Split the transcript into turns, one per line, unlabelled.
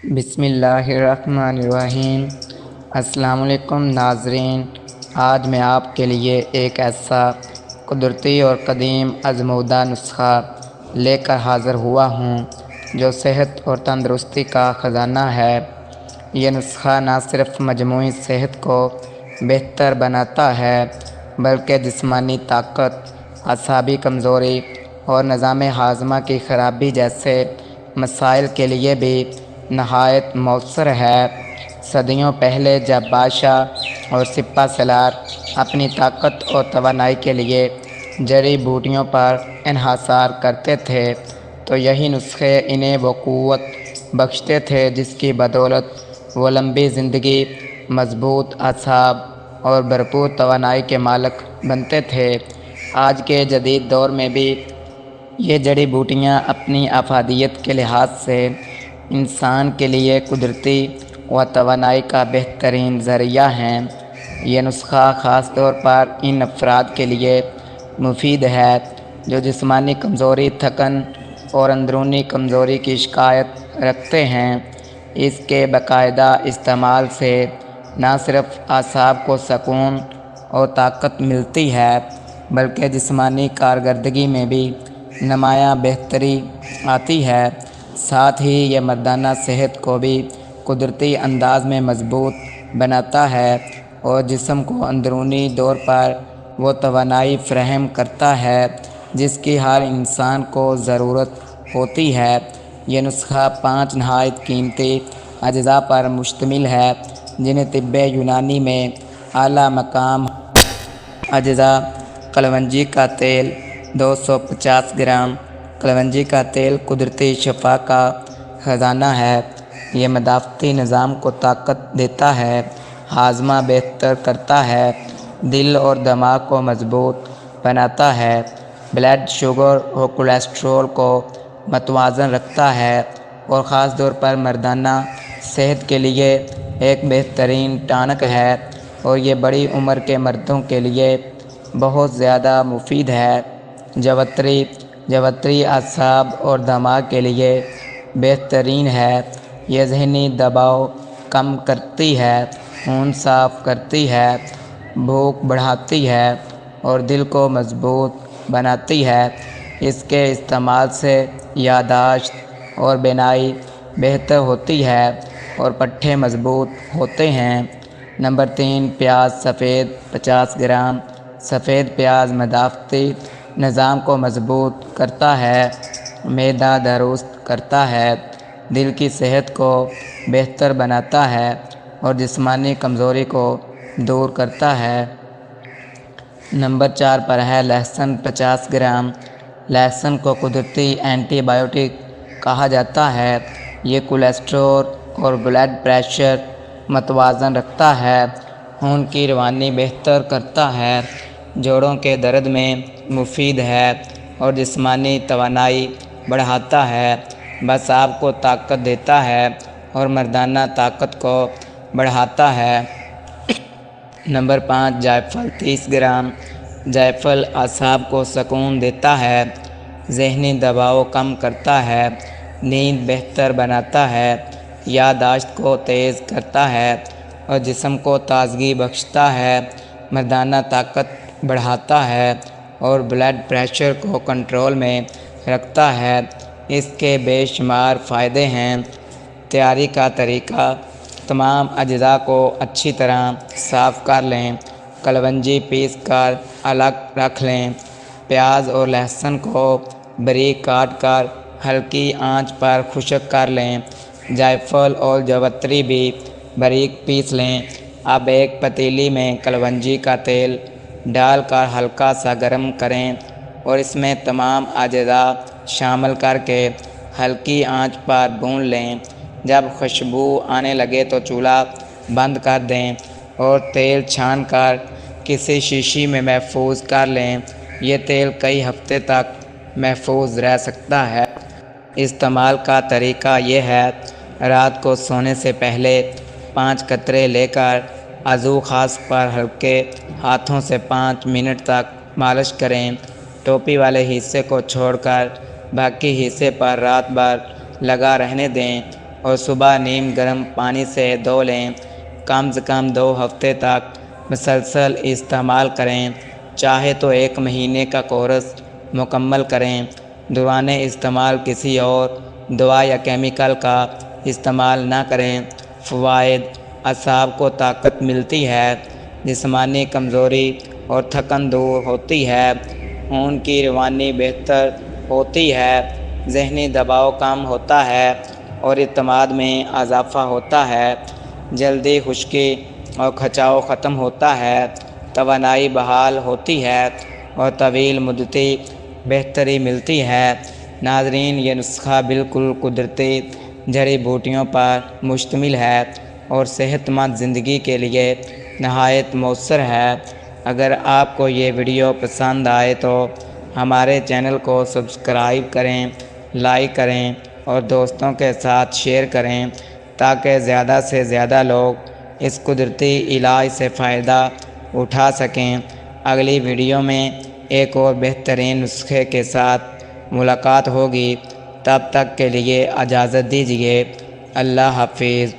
بسم اللہ الرحمن الرحیم۔ السلام علیکم ناظرین، آج میں آپ کے لیے ایک ایسا قدرتی اور قدیم آزمودہ نسخہ لے کر حاضر ہوا ہوں جو صحت اور تندرستی کا خزانہ ہے۔ یہ نسخہ نہ صرف مجموعی صحت کو بہتر بناتا ہے بلکہ جسمانی طاقت، اعصابی کمزوری اور نظام ہاضمہ کی خرابی جیسے مسائل کے لیے بھی نہایت مؤثر ہے۔ صدیوں پہلے جب بادشاہ اور سپہ سالار اپنی طاقت اور توانائی کے لیے جڑی بوٹیوں پر انحصار کرتے تھے تو یہی نسخے انہیں وہ قوت بخشتے تھے جس کی بدولت وہ لمبی زندگی، مضبوط اعصاب اور بھرپور توانائی کے مالک بنتے تھے۔ آج کے جدید دور میں بھی یہ جڑی بوٹیاں اپنی افادیت کے لحاظ سے انسان کے لیے قدرتی و توانائی کا بہترین ذریعہ ہیں۔ یہ نسخہ خاص طور پر ان افراد کے لیے مفید ہے جو جسمانی کمزوری، تھکن اور اندرونی کمزوری کی شکایت رکھتے ہیں۔ اس کے باقاعدہ استعمال سے نہ صرف اعصاب کو سکون اور طاقت ملتی ہے بلکہ جسمانی کارکردگی میں بھی نمایاں بہتری آتی ہے۔ ساتھ ہی یہ مردانہ صحت کو بھی قدرتی انداز میں مضبوط بناتا ہے اور جسم کو اندرونی طور پر وہ توانائی فراہم کرتا ہے جس کی ہر انسان کو ضرورت ہوتی ہے۔ یہ نسخہ 5 نہایت قیمتی اجزاء پر مشتمل ہے جنہیں طب یونانی میں اعلیٰ مقام اجزاء کلونجی کا تیل 250 گرام۔ کلونجی کا تیل قدرتی شفا کا خزانہ ہے۔ یہ مدافعتی نظام کو طاقت دیتا ہے، ہاضمہ بہتر کرتا ہے، دل اور دماغ کو مضبوط بناتا ہے، بلڈ شوگر اور کولیسٹرول کو متوازن رکھتا ہے اور خاص طور پر مردانہ صحت کے لیے ایک بہترین ٹانک ہے اور یہ بڑی عمر کے مردوں کے لیے بہت زیادہ مفید ہے۔ جوتری اعصاب اور دماغ کے لیے بہترین ہے۔ یہ ذہنی دباؤ کم کرتی ہے، خون صاف کرتی ہے، بھوک بڑھاتی ہے اور دل کو مضبوط بناتی ہے۔ اس کے استعمال سے یادداشت اور بینائی بہتر ہوتی ہے اور پٹھے مضبوط ہوتے ہیں۔ نمبر 3، پیاز سفید 50 گرام۔ سفید پیاز مدافعتی نظام کو مضبوط کرتا ہے، معدہ درست کرتا ہے، دل کی صحت کو بہتر بناتا ہے اور جسمانی کمزوری کو دور کرتا ہے۔ نمبر 4 پر ہے لہسن 50 گرام۔ لہسن کو قدرتی اینٹی بائیوٹک کہا جاتا ہے۔ یہ کولیسٹرول اور بلڈ پریشر متوازن رکھتا ہے، خون کی روانی بہتر کرتا ہے، جوڑوں کے درد میں مفید ہے اور جسمانی توانائی بڑھاتا ہے۔ اعصاب کو طاقت دیتا ہے اور مردانہ طاقت کو بڑھاتا ہے۔ Number 5، جائفل 30 gram. جائفل اعصاب کو سکون دیتا ہے، ذہنی دباؤ کم کرتا ہے، نیند بہتر بناتا ہے، یادداشت کو تیز کرتا ہے اور جسم کو تازگی بخشتا ہے، مردانہ طاقت بڑھاتا ہے اور بلڈ پریشر کو کنٹرول میں رکھتا ہے۔ اس کے بے شمار فائدے ہیں۔ تیاری کا طریقہ: تمام اجزاء کو اچھی طرح صاف کر لیں، کلونجی پیس کر الگ رکھ لیں، پیاز اور لہسن کو باریک کاٹ کر ہلکی آنچ پر خشک کر لیں، جائفل اور جوتری بھی باریک پیس لیں۔ اب ایک پتیلی میں کلونجی کا تیل ڈال کر ہلکا سا گرم کریں اور اس میں تمام اجزاء شامل کر کے ہلکی آنچ پر بھون لیں۔ جب خوشبو آنے لگے تو چولہا بند کر دیں اور تیل چھان کر کسی شیشی میں محفوظ کر لیں۔ یہ تیل کئی ہفتے تک محفوظ رہ سکتا ہے۔ استعمال کا طریقہ یہ ہے: رات کو سونے سے پہلے 5 قطرے لے کر عضو خاص پر ہلکے ہاتھوں سے 5 منٹ تک مالش کریں۔ ٹوپی والے حصے کو چھوڑ کر باقی حصے پر رات بھر لگا رہنے دیں۔ اور صبح نیم گرم پانی سے دھو لیں۔ کم سے کم 2 ہفتے تک مسلسل استعمال کریں، چاہے تو 1 مہینے کا کورس مکمل کریں۔ دوران استعمال کسی اور دوا یا کیمیکل کا استعمال نہ کریں۔ فوائد: اعصاب کو طاقت ملتی ہے، جسمانی کمزوری اور تھکن دور ہوتی ہے، خون کی روانی بہتر ہوتی ہے، ذہنی دباؤ کم ہوتا ہے اور اعتماد میں اضافہ ہوتا ہے، جلدی خشکی اور کھچاؤ ختم ہوتا ہے، توانائی بحال ہوتی ہے اور طویل مدتی بہتری ملتی ہے۔ ناظرین، یہ نسخہ بالکل قدرتی جڑی بوٹیوں پر مشتمل ہے اور صحت مند زندگی کے لیے نہایت مؤثر ہے۔ اگر آپ کو یہ ویڈیو پسند آئے تو ہمارے چینل کو سبسکرائب کریں، لائک کریں اور دوستوں کے ساتھ شیئر کریں تاکہ زیادہ سے زیادہ لوگ اس قدرتی علاج سے فائدہ اٹھا سکیں۔ اگلی ویڈیو میں ایک اور بہترین نسخے کے ساتھ ملاقات ہوگی، تب تک کے لیے اجازت دیجیے۔ اللہ حافظ۔